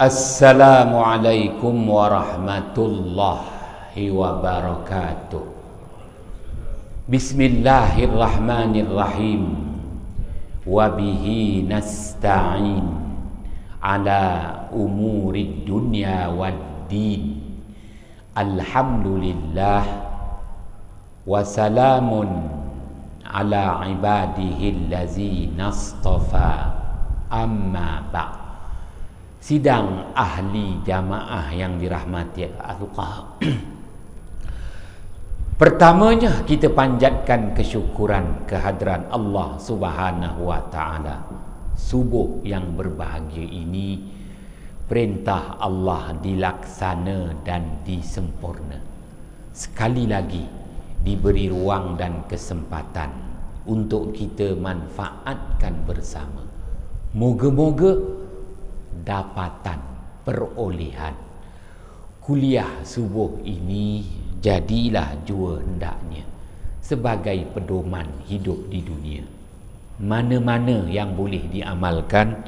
Assalamualaikum warahmatullahi wabarakatuh. Bismillahirrahmanirrahim. Wabihi nasta'in ala umurid dunya waddin. Alhamdulillah. Wassalamun ala ibadihi allazina astafa. Amma ba'd. Sidang ahli jamaah yang dirahmati Allah. Pertamanya kita panjatkan kesyukuran kehadiran Allah Subhanahu wa taala. Subuh yang berbahagia ini perintah Allah dilaksana dan disempurna. Sekali lagi diberi ruang dan kesempatan untuk kita manfaatkan bersama. Moga-moga dapatan perolehan kuliah subuh ini jadilah jua hendaknya sebagai pedoman hidup di dunia. Mana-mana yang boleh diamalkan,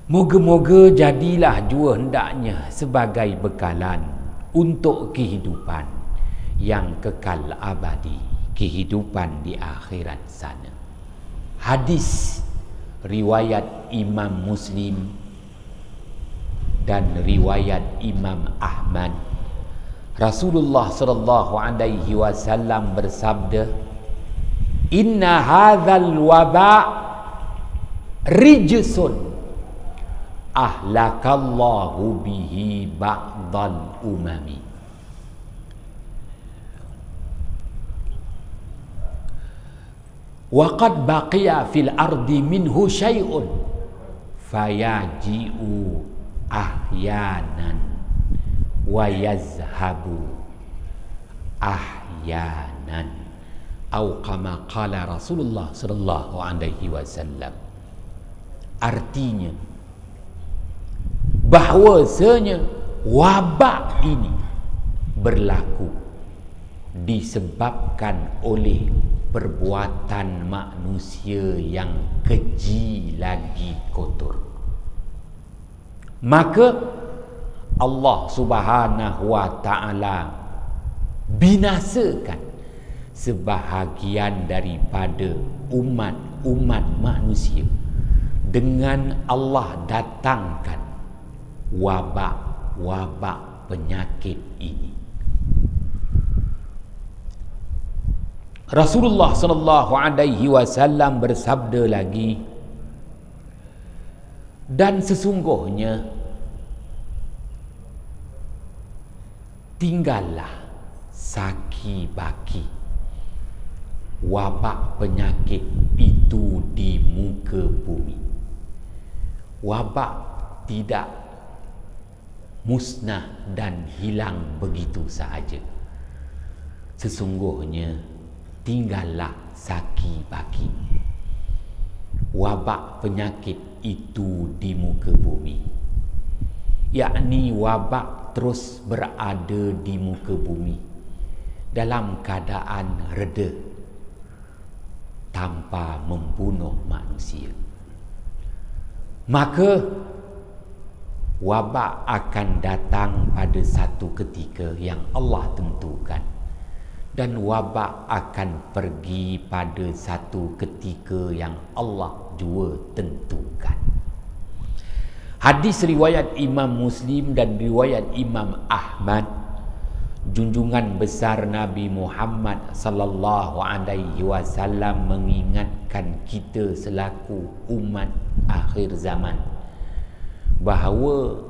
moga-moga jadilah jua hendaknya sebagai bekalan untuk kehidupan yang kekal abadi, kehidupan di akhirat sana. Hadis riwayat Imam Muslim dan riwayat Imam Ahmad, Rasulullah sallallahu alaihi wasallam bersabda, "Inna hadzal waba' rijsun ahlakallahu bihi ba'dal umami." Wa qad baqiya fil ardi minhu syai'un fayaji'u ahyanan wa yazhabu ahyanan, atau kama qala Rasulullah sallallahu alaihi wasallam. Artinya bahwasanya wabak ini berlaku disebabkan oleh perbuatan manusia yang keji lagi kotor. Maka Allah Subhanahu wa taala binasakan sebahagian daripada umat manusia dengan Allah datangkan wabak penyakit ini. Rasulullah sallallahu alaihi wasallam bersabda lagi, dan sesungguhnya tinggallah saki baki wabak penyakit itu di muka bumi. Wabak tidak musnah dan hilang begitu sahaja. Sesungguhnya tinggallah saki baki wabak penyakit itu di muka bumi, yakni wabak terus berada di muka bumi dalam keadaan reda tanpa membunuh manusia. Maka wabak akan datang pada satu ketika yang Allah tentukan, dan wabak akan pergi pada satu ketika yang Allah jua tentukan. Hadis riwayat Imam Muslim dan riwayat Imam Ahmad, junjungan besar Nabi Muhammad sallallahu alaihi wasallam mengingatkan kita selaku umat akhir zaman bahawa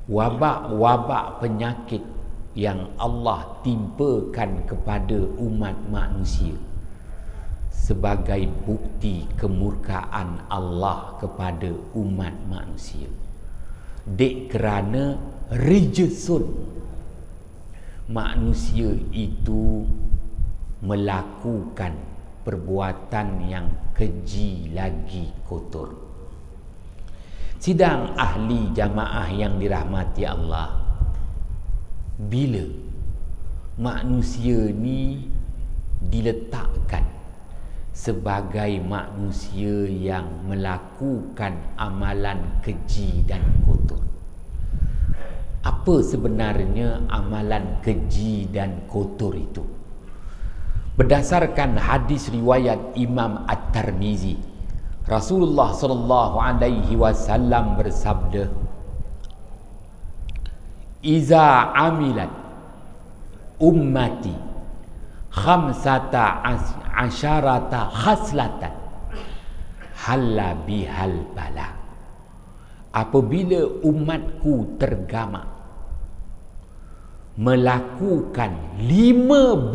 wabak-wabak penyakit yang Allah timpakan kepada umat manusia sebagai bukti kemurkaan Allah kepada umat manusia. Dek kerana rijsun, manusia itu melakukan perbuatan yang keji lagi kotor. Sidang ahli jamaah yang dirahmati Allah, bila manusia ni diletakkan sebagai manusia yang melakukan amalan keji dan kotor. Apa sebenarnya amalan keji dan kotor itu? Berdasarkan hadis riwayat Imam At-Tirmizi, Rasulullah sallallahu alaihi wasallam bersabda, "Iza amilat ummati khamsata asyarata khaslatan halla bihal bala." Apabila umatku tergamak melakukan 15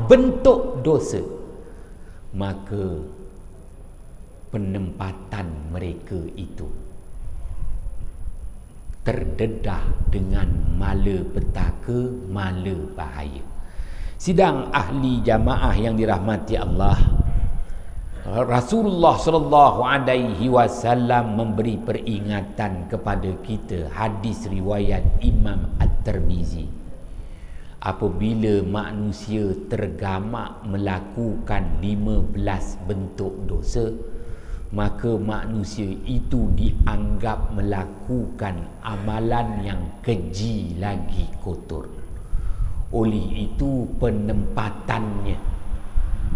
bentuk dosa, maka penempatan mereka itu terdedah dengan malapetaka, mala bahaya. Sidang ahli jamaah yang dirahmati Allah, Rasulullah sallallahu alaihi wasallam memberi peringatan kepada kita, hadis riwayat Imam At-Tirmizi. Apabila manusia tergamak melakukan 15 bentuk dosa, maka manusia itu dianggap melakukan amalan yang keji lagi kotor. Oleh itu penempatannya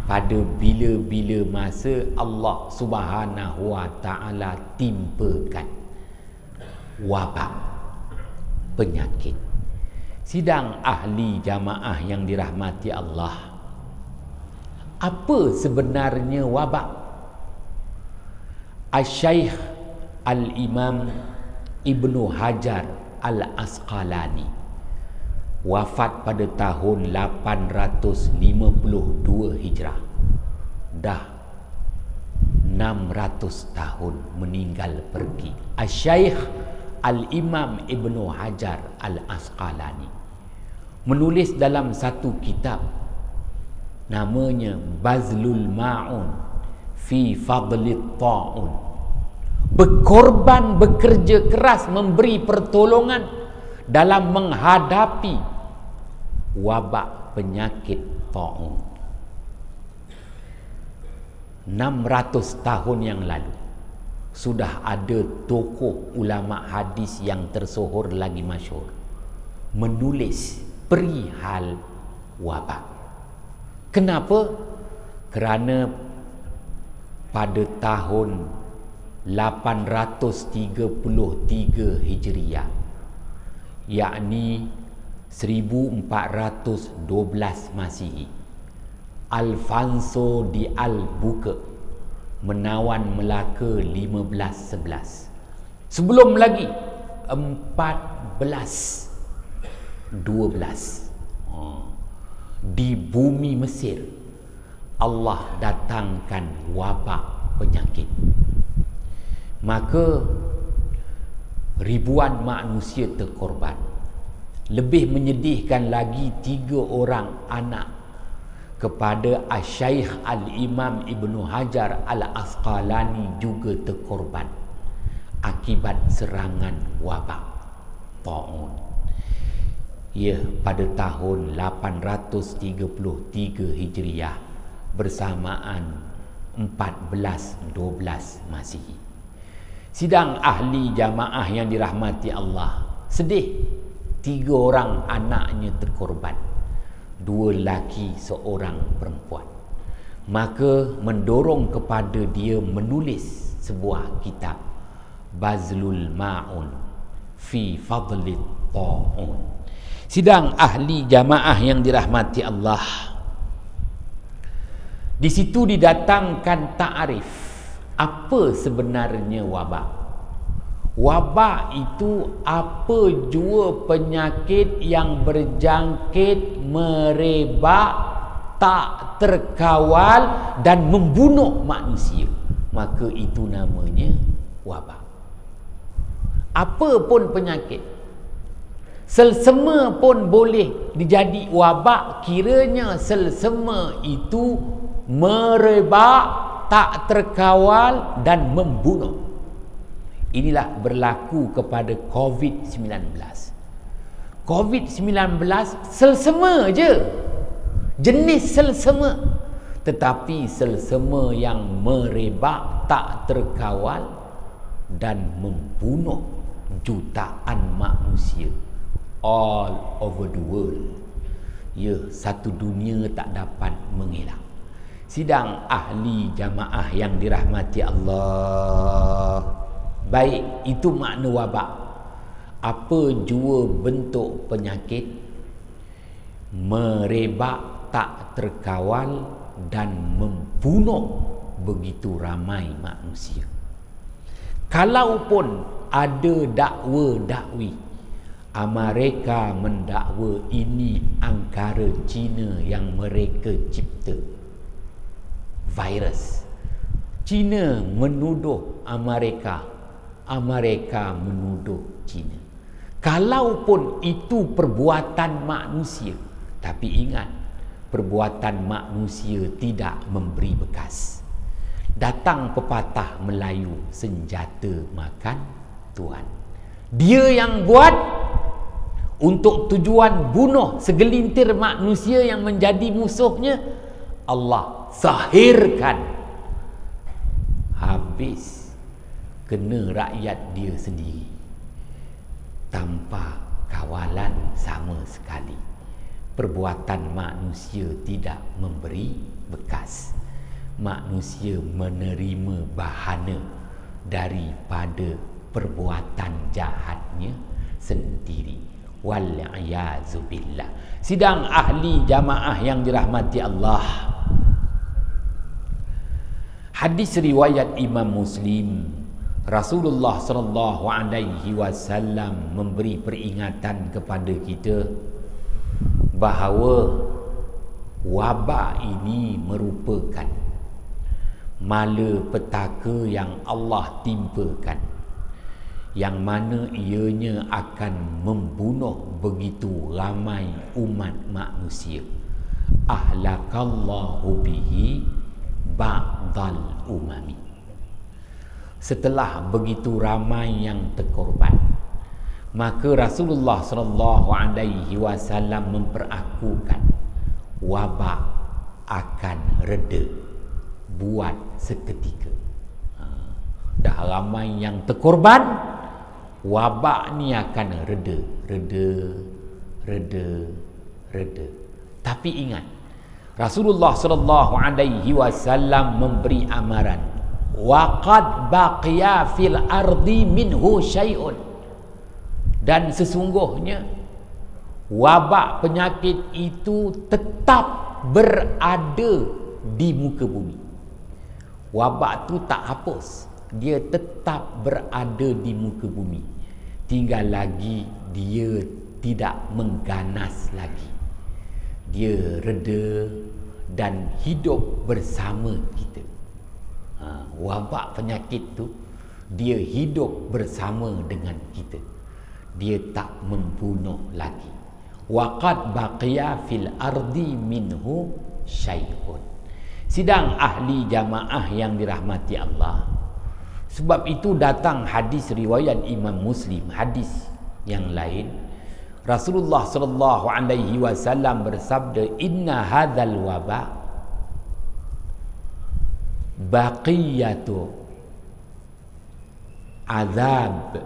pada bila-bila masa Allah Subhanahu wa taala timpakan wabak, penyakit. Sidang ahli jamaah yang dirahmati Allah, apa sebenarnya wabak? Asy-Syaikh Al-Imam Ibnu Hajar Al-Asqalani wafat pada tahun 852 Hijrah. Dah 600 tahun meninggal pergi. Asy-Syaikh Al-Imam Ibnu Hajar Al-Asqalani menulis dalam satu kitab namanya Bazlul Ma'un fi Fadlit Ta'un. Berkorban, bekerja keras, memberi pertolongan dalam menghadapi wabak penyakit ta'un. 600 tahun yang lalu sudah ada tokoh ulama hadis yang tersohor lagi masyhur menulis perihal wabak. Kenapa? Kerana pada tahun 833 Hijriah, yakni 1412 Masihi, Alfonso di Albuquerque menawan Melaka 1511. Sebelum lagi 1412 di bumi Mesir Allah datangkan wabak penyakit. Maka ribuan manusia terkorban. Lebih menyedihkan lagi, 3 orang anak kepada Asy-Syaikh Al-Imam Ibnu Hajar Al-Asqalani juga terkorban akibat serangan wabak ta'un. Ya, pada tahun 833 Hijriah bersamaan 1412 Masihi. Sidang ahli jamaah yang dirahmati Allah, sedih, 3 orang anaknya terkorban, 2 lelaki, 1 perempuan. Maka mendorong kepada dia menulis sebuah kitab Bazlul Ma'un fi Fadlit Ta'un. Sidang ahli jamaah yang dirahmati Allah, di situ didatangkan ta'rif apa sebenarnya wabak. Wabak itu apa jua penyakit yang berjangkit, merebak, tak terkawal dan membunuh manusia, maka itu namanya wabak. Apa pun penyakit, selsema pun boleh dijadi wabak kiranya selsema itu merebak, tak terkawal dan membunuh. Inilah berlaku kepada COVID-19. COVID-19 selsema je, jenis selsema, tetapi selsema yang merebak tak terkawal dan membunuh jutaan manusia all over the world. Ya, satu dunia tak dapat mengelak. Sidang ahli jamaah yang dirahmati Allah, baik itu makna wabak. Apa jua bentuk penyakit, merebak tak terkawal dan membunuh begitu ramai manusia. Kalaupun ada dakwa-dakwi, Amerika mendakwa ini angkara Cina yang mereka cipta virus. Cina menuduh Amerika, Amerika menuduh Cina. Kalaupun itu perbuatan manusia, tapi ingat, perbuatan manusia tidak memberi bekas. Datang pepatah Melayu, senjata makan tuan. Dia yang buat untuk tujuan bunuh segelintir manusia yang menjadi musuhnya, Allah zahirkan. Habis kena rakyat dia sendiri tanpa kawalan sama sekali. Perbuatan manusia tidak memberi bekas. Manusia menerima bahana daripada perbuatan jahatnya sendiri. Wal-i'yazubillah. Sidang ahli jamaah yang dirahmati Allah, hadis riwayat Imam Muslim, Rasulullah sallallahu alaihi wasallam memberi peringatan kepada kita bahawa wabak ini merupakan malapetaka yang Allah timpakan, yang mana ianya akan membunuh begitu ramai umat manusia. Ahlakallahu bihi ba'dal umami. Setelah begitu ramai yang terkorban, maka Rasulullah sallallahu alaihi wasallam memperakukan wabak akan reda buat seketika. Dah ramai yang terkorban, wabak ni akan reda. Tapi ingat, Rasulullah sallallahu alaihi wasallam memberi amaran, waqad baqiya fil ardi minhu syai'un. Dan sesungguhnya wabak penyakit itu tetap berada di muka bumi. Wabak tu tak hapus, dia tetap berada di muka bumi. Tinggal lagi dia tidak mengganas lagi. Dia reda dan hidup bersama kita. Wabak penyakit tu dia hidup bersama dengan kita. Dia tak membunuh lagi. Waqad baqiya fil ardi minhu syai'un. Sidang ahli jamaah yang dirahmati Allah, sebab itu datang hadis riwayat Imam Muslim, hadis yang lain, Rasulullah sallallahu alaihi wasallam bersabda, inna hadzal waba baqiyatu azab.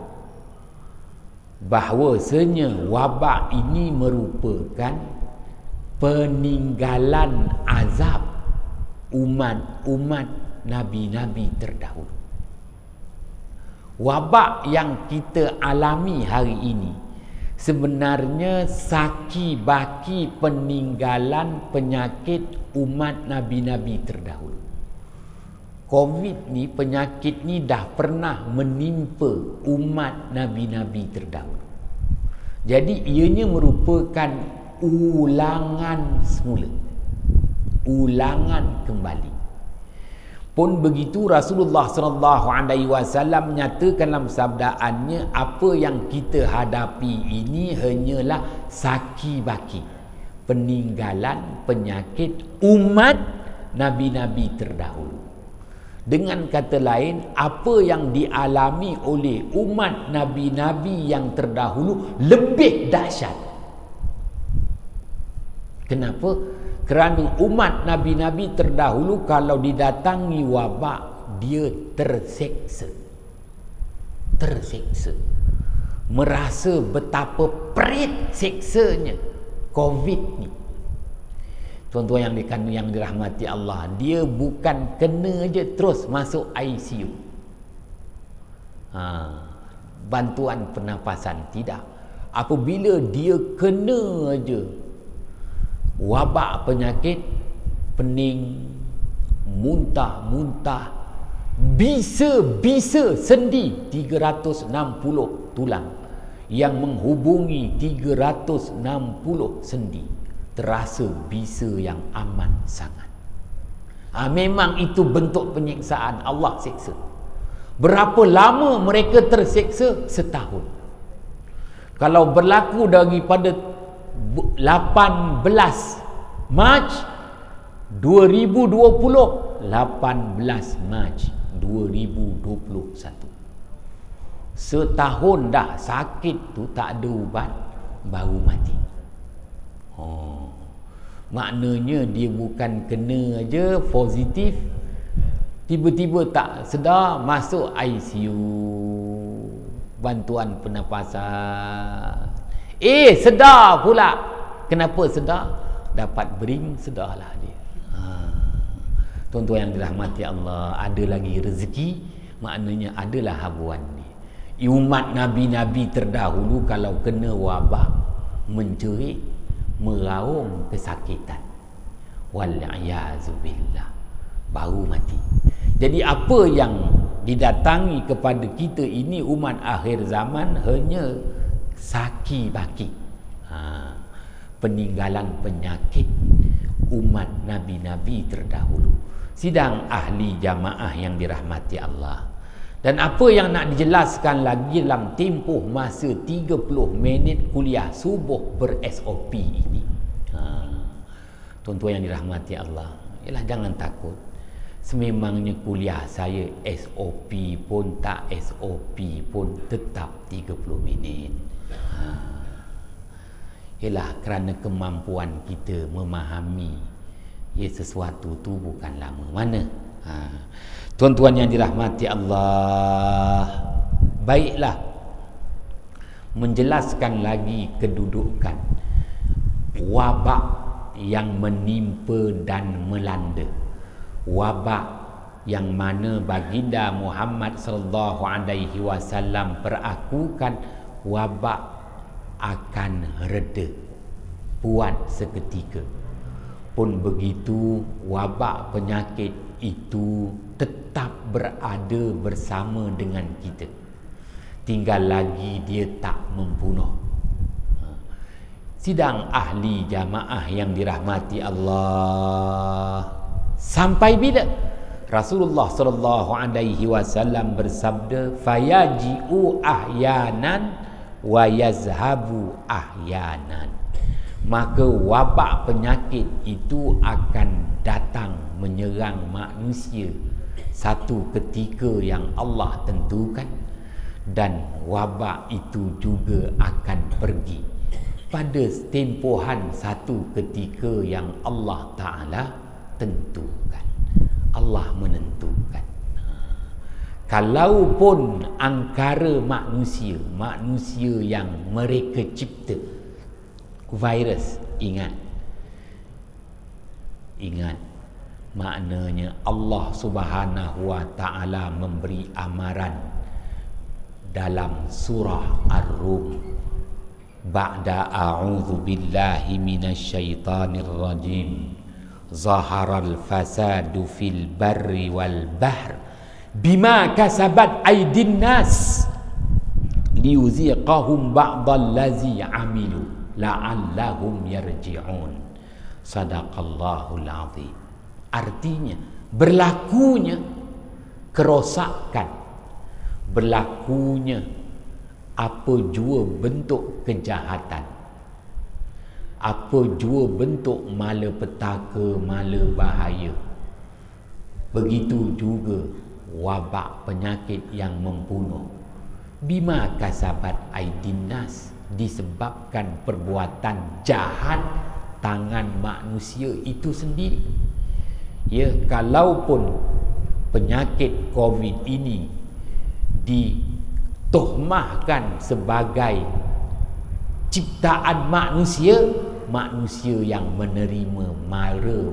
Bahwasanya wabak ini merupakan peninggalan azab umat-umat nabi-nabi terdahulu. Wabak yang kita alami hari ini sebenarnya saki baki peninggalan penyakit umat nabi-nabi terdahulu. Covid ni, penyakit ni dah pernah menimpa umat nabi-nabi terdahulu. Jadi ianya merupakan ulangan semula, ulangan kembali. Pun begitu Rasulullah sallallahu alaihi wasallam menyatakan dalam sabdaannya, apa yang kita hadapi ini hanyalah saki baki peninggalan penyakit umat nabi-nabi terdahulu. Dengan kata lain, apa yang dialami oleh umat nabi-nabi yang terdahulu lebih dahsyat. Kenapa? Kerana umat Nabi-Nabi terdahulu kalau didatangi wabak, dia terseksa. Merasa betapa perit seksanya COVID ni. Tuan-tuan yang dirahmati Allah, dia bukan kena je terus masuk ICU. Bantuan pernafasan, tidak. Apabila dia kena aja wabak penyakit, pening, muntah, bisa sendi 360 tulang yang menghubungi 360 sendi, terasa bisa yang aman sangat. Memang itu bentuk penyiksaan. Allah seksa. Berapa lama mereka terseksa? Setahun. Kalau berlaku daripada 18 Mac 2020, 18 Mac 2021. Setahun dah sakit tu, tak ada ubat, baru mati. Maknanya dia bukan kena aja positif, tiba-tiba tak sedar, masuk ICU, bantuan pernafasan. Sedar pula. Kenapa sedar? Dapat bering, sedarlah dia. Tuan-tuan yang dirahmati Allah, ada lagi rezeki, maknanya adalah habuan ni. Umat Nabi-Nabi terdahulu kalau kena wabak, menjerit, meraung kesakitan, wal'iyazubillah, baru mati. Jadi apa yang didatangi kepada kita ini umat akhir zaman hanya saki baki, peninggalan penyakit umat Nabi-Nabi terdahulu. Sidang ahli jamaah yang dirahmati Allah, dan apa yang nak dijelaskan lagi dalam tempoh masa 30 minit kuliah subuh ber-SOP ini, tuan-tuan yang dirahmati Allah, ialah jangan takut. Sememangnya kuliah saya SOP pun tak SOP pun tetap 30 minit. Ialah kerana kemampuan kita memahami sesuatu tu bukan lama mana. Tuan-tuan yang dirahmati Allah, baiklah menjelaskan lagi kedudukan wabak yang menimpa dan melanda. Wabak yang mana baginda Muhammad sallallahu alaihi wasallam perakukan wabak akan reda, puat seketika. Pun begitu, wabak penyakit itu tetap berada bersama dengan kita. Tinggal lagi dia tak membunuh. Sidang ahli jamaah yang dirahmati Allah, sampai bila Rasulullah sallallahu alaihi wasallam bersabda, fayaji'u ahyanan wa yazhabu ahyanan. Maka wabak penyakit itu akan datang menyerang manusia satu ketika yang Allah tentukan, dan wabak itu juga akan pergi pada tempohan satu ketika yang Allah Ta'ala tentukan. Allah menentukan. Kalaupun angkara manusia yang mereka cipta virus, ingat, maknanya Allah Subhanahu wa Ta'ala memberi amaran dalam surah Ar-Rum, ba'da a'udzu billahi minasyaitonir rajim, zaharal fasadu fil barri wal bahr bima kasabat aydin nas liyuziqahum ba'dallazi amilu la'allahum yarji'un. Sadaqallahul azim. Artinya berlakunya kerosakan, berlakunya apa jua bentuk kejahatan, apa jua bentuk malapetaka, malabahaya, begitu juga wabak penyakit yang membunuh. Bima kasabat aydin nas, disebabkan perbuatan jahat tangan manusia itu sendiri. Ya, kalaupun penyakit COVID ini ditohmahkan sebagai ciptaan manusia, manusia yang menerima mara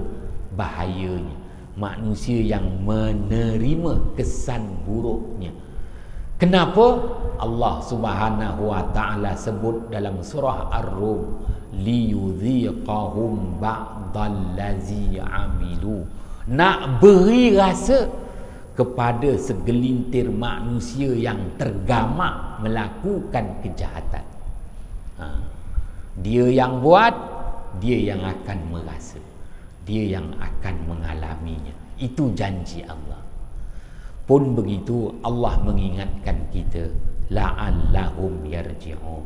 bahayanya, manusia yang menerima kesan buruknya. Kenapa? Allah Subhanahu wa taala sebut dalam surah Ar-Rum, liyudhiqahum ba'dallazi amilu, nak beri rasa kepada segelintir manusia yang tergamak melakukan kejahatan. Dia yang buat, dia yang akan merasa, dia yang akan mengalaminya. Itu janji Allah. Pun begitu, Allah mengingatkan kita, la'allahum yarji'un.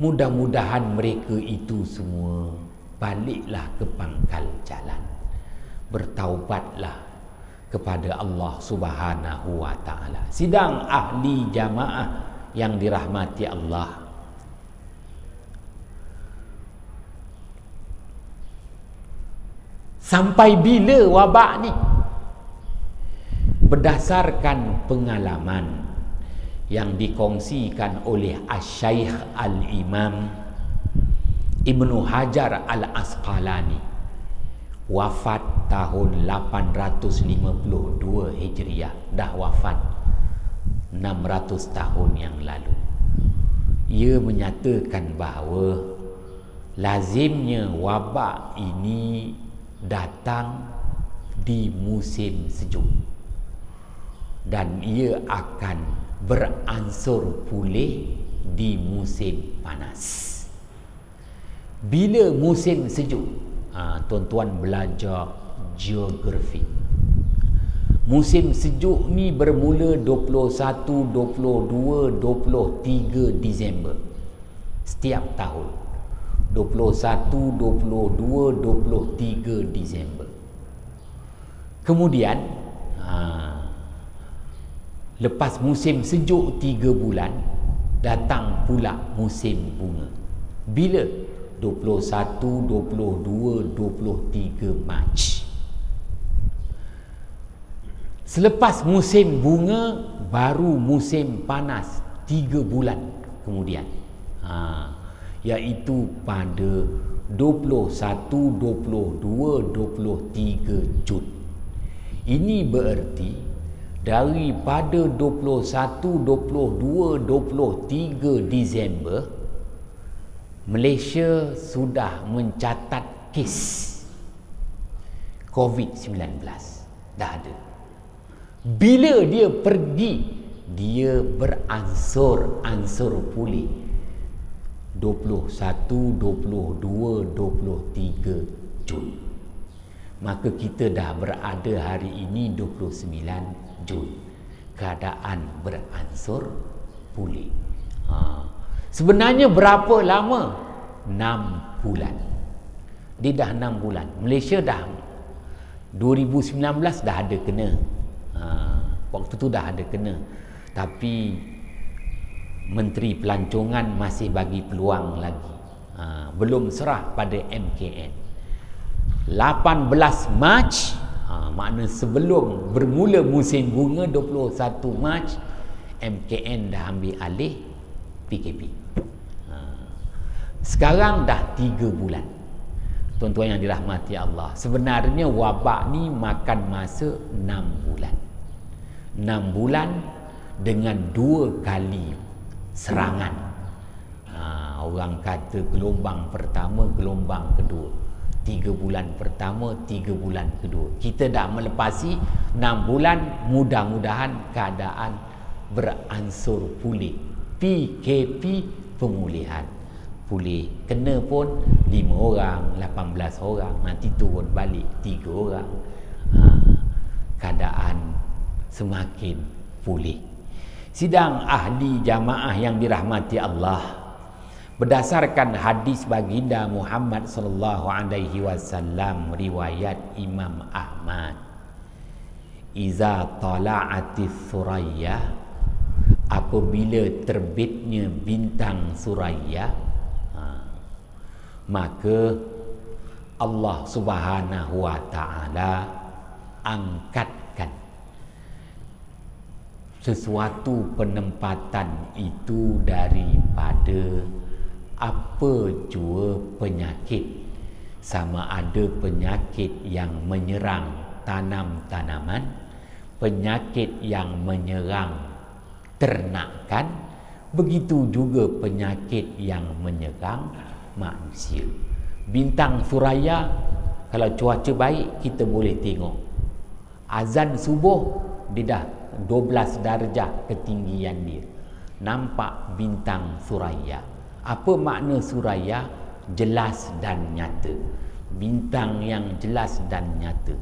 Mudah-mudahan mereka itu semua baliklah ke pangkal jalan, bertaubatlah kepada Allah Subhanahu wa taala. Sidang ahli jamaah yang dirahmati Allah, sampai bila wabak ni? Berdasarkan pengalaman yang dikongsikan oleh Asy-Syaikh Al-Imam Ibnu Hajar Al-Asqalani, wafat tahun 852 Hijriah, dah wafat 600 tahun yang lalu. Ia menyatakan bahawa lazimnya wabak ini datang di musim sejuk dan ia akan beransur pulih di musim panas. Bila musim sejuk, tuan-tuan belajar geografi. Musim sejuk ni bermula 21, 22, 23 Disember setiap tahun. 21, 22, 23 Disember. Kemudian lepas musim sejuk 3 bulan, datang pula musim bunga. Bila? 21, 22, 23 Mac. Selepas musim bunga, baru musim panas 3 bulan kemudian. Iaitu pada 21, 22, 23 Jun. Ini bererti daripada 21, 22, 23 Disember, Malaysia sudah mencatat kes COVID-19. Dah ada. Bila dia pergi, dia beransur-ansur pulih. 21, 22, 23 Jun. Maka kita dah berada hari ini 29 Jun. Keadaan beransur pulih. Sebenarnya berapa lama? 6 bulan. Dia dah 6 bulan. Malaysia dah 2019 dah ada kena. Waktu tu dah ada kena. Tapi Menteri Pelancongan masih bagi peluang lagi. Belum serah pada MKN. 18 Mac, makna sebelum bermula musim bunga 21 Mac, MKN dah ambil alih PKP. Sekarang dah 3 bulan. Tuan-tuan yang dirahmati Allah, sebenarnya wabak ni makan masa 6 bulan. 6 bulan dengan 2 kali serangan. Orang kata gelombang pertama, gelombang kedua. 3 bulan pertama, 3 bulan kedua. Kita dah melepasi 6 bulan. Mudah-mudahan keadaan beransur pulih. PKP pemulihan pulih. Kena pun 5 orang, 18 orang, nanti turun balik 3 orang. Keadaan semakin pulih. Sidang ahli jamaah yang dirahmati Allah, berdasarkan hadis baginda Muhammad sallallahu alaihi wasallam riwayat Imam Ahmad, iza tala'atis suraya, apabila terbitnya bintang Suraya, maka Allah Subhanahu wa taala angkatkan sesuatu penempatan itu daripada apa jua penyakit, sama ada penyakit yang menyerang tanam-tanaman, penyakit yang menyerang ternakan, begitu juga penyakit yang menyerang manusia. Bintang Suraya, kalau cuaca baik kita boleh tengok. Azan subuh dia dah 12 darjah ketinggian dia. Nampak bintang Suraya. Apa makna Suraya? Jelas dan nyata. Bintang yang jelas dan nyata.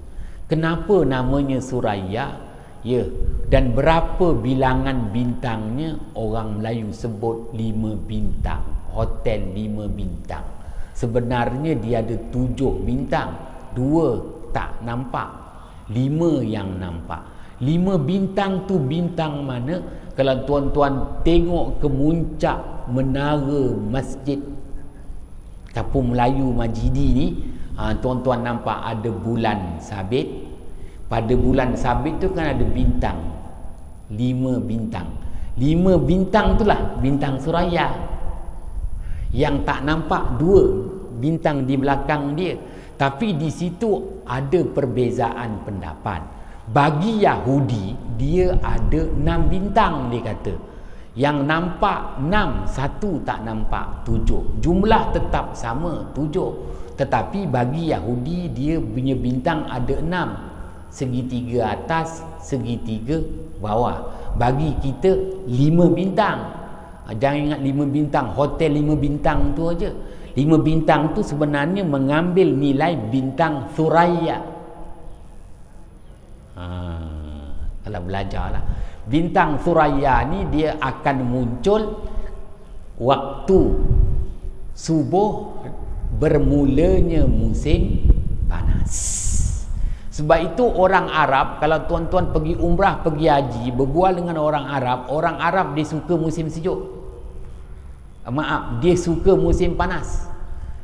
Kenapa namanya Suraya? Ya, dan berapa bilangan bintangnya? Orang Melayu sebut 5 bintang. Hotel 5 bintang. Sebenarnya dia ada 7 bintang. 2 tak nampak, 5 yang nampak. 5 bintang tu bintang mana? Kalau tuan-tuan tengok ke muncak menara masjid Kampung Melayu Majidi ni, tuan-tuan nampak ada bulan sabit. Pada bulan sabit tu kan ada bintang, 5 bintang. 5 bintang itulah bintang Suraya. Yang tak nampak 2 bintang di belakang dia. Tapi di situ ada perbezaan pendapat. Bagi Yahudi, dia ada 6 bintang, dia kata. Yang nampak 6, 1 tak nampak 7. Jumlah tetap sama 7. Tetapi bagi Yahudi, dia punya bintang ada 6. Segitiga atas, segitiga bawah. Bagi kita 5 bintang. Jangan ingat 5 bintang, hotel 5 bintang tu aja. 5 bintang tu sebenarnya mengambil nilai bintang Suraya. Kalau belajarlah. Bintang Suraya ni dia akan muncul waktu subuh bermulanya musim panas. Sebab itu orang Arab, kalau tuan-tuan pergi umrah, pergi haji, berbual dengan orang Arab dia suka musim sejuk. Dia suka musim panas.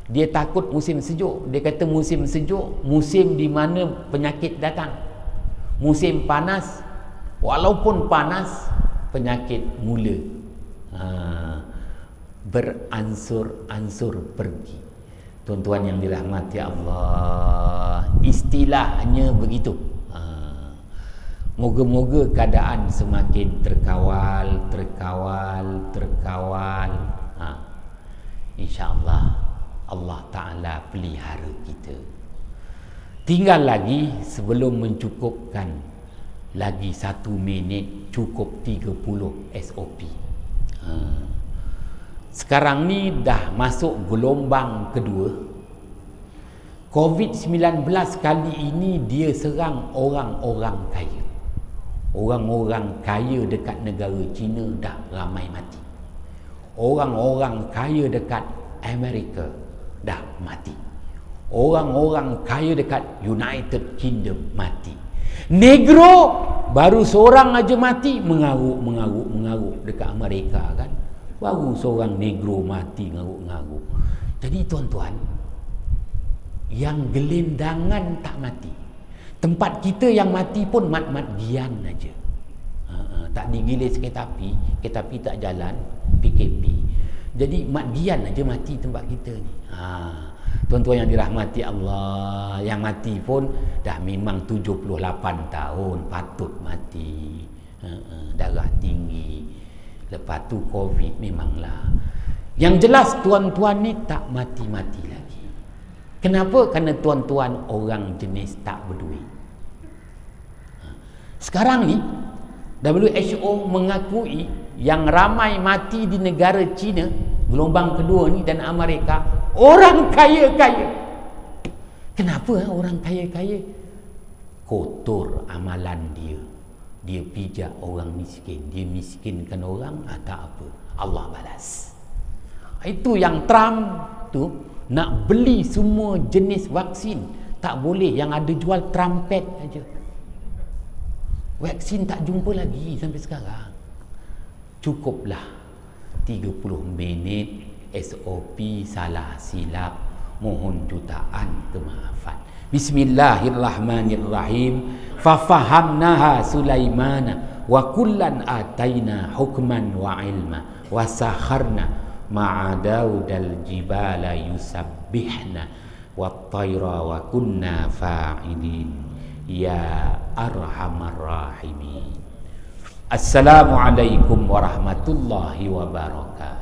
Dia takut musim sejuk. Dia kata musim sejuk, musim di mana penyakit datang. Musim panas, walaupun panas, penyakit mula beransur-ansur pergi. Tuan-tuan yang dirahmati Allah, istilahnya begitu. Moga-moga keadaan semakin terkawal. InsyaAllah Allah Ta'ala pelihara kita. Tinggal lagi sebelum mencukupkan, lagi 1 minit cukup 30 SOP. Sekarang ni dah masuk gelombang kedua. COVID-19 kali ini dia serang orang-orang kaya. Orang-orang kaya dekat negara China dah ramai mati. Orang-orang kaya dekat Amerika dah mati. Orang-orang kaya dekat United Kingdom mati. Negro baru seorang aja mati, mengaruk dekat Amerika kan. Baru seorang negro mati ngaruk-ngaruk. Jadi tuan-tuan, yang gelendangan tak mati. Tempat kita yang mati pun mat-mat gian aja. Tak digilis kereta api tak jalan, PKP. Jadi mat gian aja mati tempat kita ni. Tuan-tuan yang dirahmati Allah, yang mati pun dah memang 78 tahun, patut mati. Darah tinggi. Lepas tu COVID memanglah. Yang jelas tuan-tuan ni tak mati-mati lagi. Kenapa? Kerana tuan-tuan orang jenis tak berduit. Sekarang ni WHO mengakui yang ramai mati di negara China, gelombang kedua ni, dan Amerika, orang kaya-kaya. Kenapa orang kaya-kaya? Kotor amalan dia. Dia pijak orang miskin. Dia miskinkan orang, tak apa, Allah balas. Itu yang Trump tu nak beli semua jenis vaksin. Tak boleh, yang ada jual trumpet aja. Vaksin tak jumpa lagi sampai sekarang. Cukuplah 30 minit SOP salah silap. mohon jutaan kemaafan. Bismillahirrahmanirrahim. Fafahamnaha Sulaimana wa kullan ataina hukman wa ilma wa sakharna ma'a Daudal jibala yusabbihna wa tayra wa kunna fa'ilin ya arhamar rahimin. Assalamualaikum warahmatullahi wabarakatuh.